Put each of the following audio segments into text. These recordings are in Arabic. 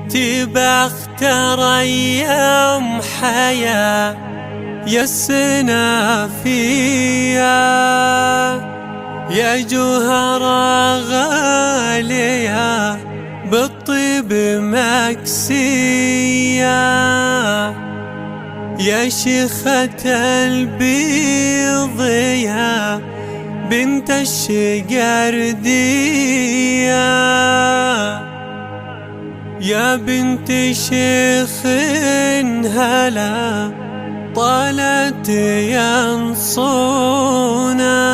تبى اختار ايام حياة يسنا فيها يا جوهرة غالية بالطيب مكسية يا شيخة البيض يا بنت الشقردية يا بنت شيخ هلا طالت ينصونا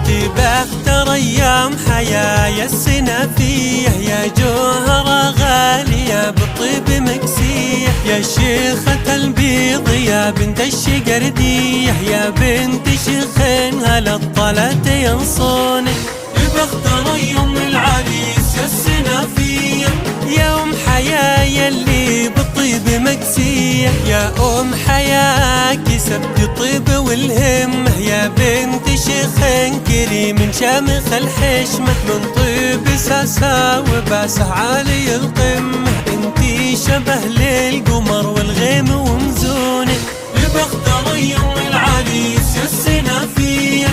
تبختر ايام حياة يسنا فيه يا جوهرة غالية بالطيب مكسية يا شيخة البيض يا بنت الشقردية يا بنت شيخين هلا طلعت ينصونك تبختر يوم العريس يسنا فيه يا ام حياة يلي بالطيب مكسية يا ام حياة كسبت الطيب والهمة يا بنت شيخين كريم شامخ الحشمة من طيب ساسا وباسه عالي القمة انتي شبه للقمر والغيم ومزونك تبختر يوم العريس يسنا فيه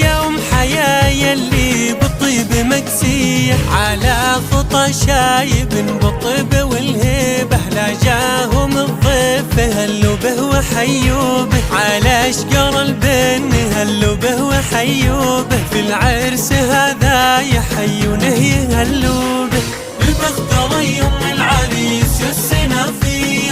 يا ام حياة يلي بالطيب مكسية على خطى شايب بالطيب والهيبة لا جاهم الضيف هلوا به وحيوا به على اشجار البن هلوا به وحيوا به في العرس هذا يحيونه يهلوا به تبختر يوم العريس يسنا فيه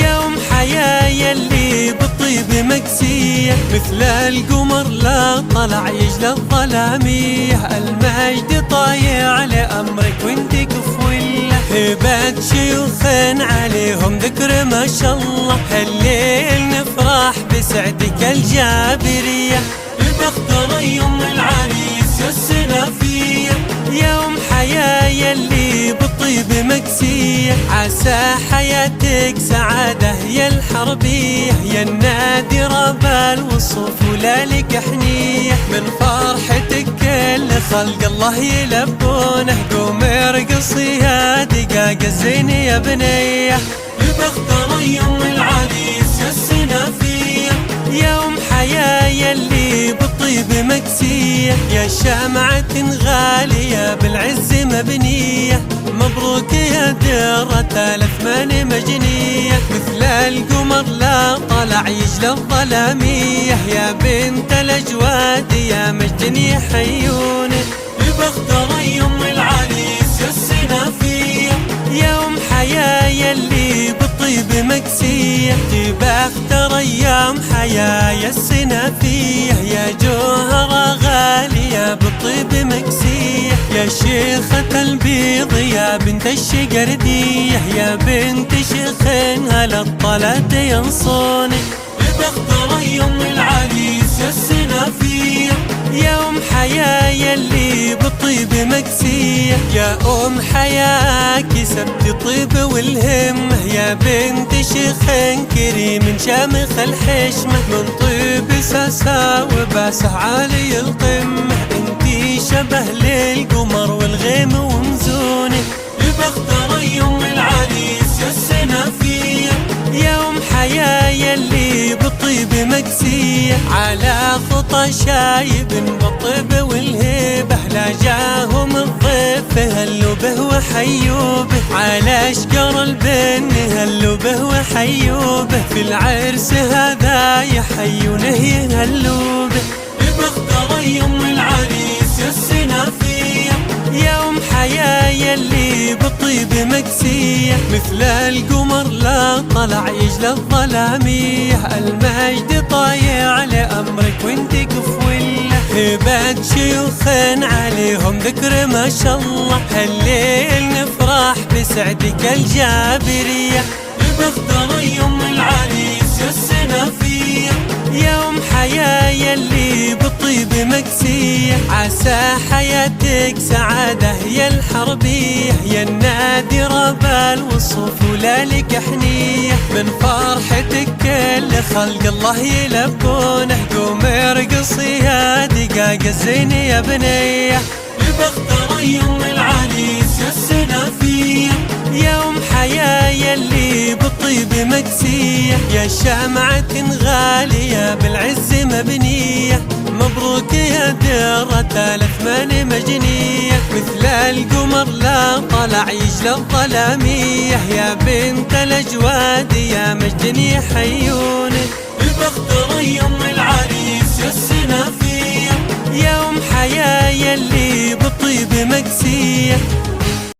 يا ام حياة يلي بالطيب مكسية مثل القمر لا طلع يجلى الظلامية المجد طايع لأمرك وانت كفوله هبات شيوخين عليهم ذكر ما شاء الله هالليل نفرح بسعدك الجابرية تبختر يوم العريس يسنا فيه يا ام حياة يلي بالطيب مكسية عسى حياتك سعادة يا الحربية يا النادرة بالوصوف ولا لك حنية من فرحتك كل خلق الله يلبونه قوم ارقصي يا دقاق الزين يا بنية تبختر يوم العريس يسنا فيه يا ام حياة يلي بالطيب مكسية يا شمعة غالية بالعز مبنية مبروك يا درة الأثمان مجنية مثل القمر لا طلع يجلى الظلامية يا بنت الأجواد يا مجد يحيونك تبختر يوم العريس يسنا فيه يا ام حياة يلي بالطيب مكسية تبختر ايام حياة يسنا فيه يا جوهرة غالية بالطيب مكسية يا شيخة البيض يا بنت الشقردية يا بنت شيخين هلا طلعت ينصونك تبختر يوم العريس يسنا فيه يا ام حياة يلي بالطيب مكسية يا ام حياة كسبت طيب والهمة يا بنت شيخين كريم شامخ الحشمة من طيب ساسا وباسه عالي القمة انتي شبه للقمر والغيم ومزونك تبختر يوم العريس يسنا فيه يا ام حياة يلي بالطيب مكسية على خطى شايب بالطيب والهيبة لا جاهم الضيف هلوا به وحيوا به على اشجار البن هلوا به وحيوا به في العرس هذا يحيونه يهلوا به تبختر يوم العريس يسنا فيه يا ام حياة يلي بالطيب مكسية مثل القمر لا طلع يجلى الظلامية المجد طايع لأمرك وانت كفوله هبات شيوخين عليهم ذكر ما شاء الله هالليل نفرح بسعدك الجابرية تبختر يوم العريس يسنا فيه يا ام حياة يلي بالطيب مكسية عسى حياتك سعادة يا الحربية، يا النادرة بالوصوف ولا لك حنية. من فرحتك كل خلق الله يلبونه، قوم ارقصي يا دقاق الزين يا بنية. بختار يوم العريس يا السنافية، يوم حياة يلي بالطيب مكسية، يا شمعة غالية بالعز مبنية. مبروك يا درة الأثمان مجنية، مثل القمر لا طلع يجلى الظلامية. يا بنت الأجواد يا مجد يحيونك، بختار يوم العريس يا السنافية، يوم حياة يلي بالطيب مكسية.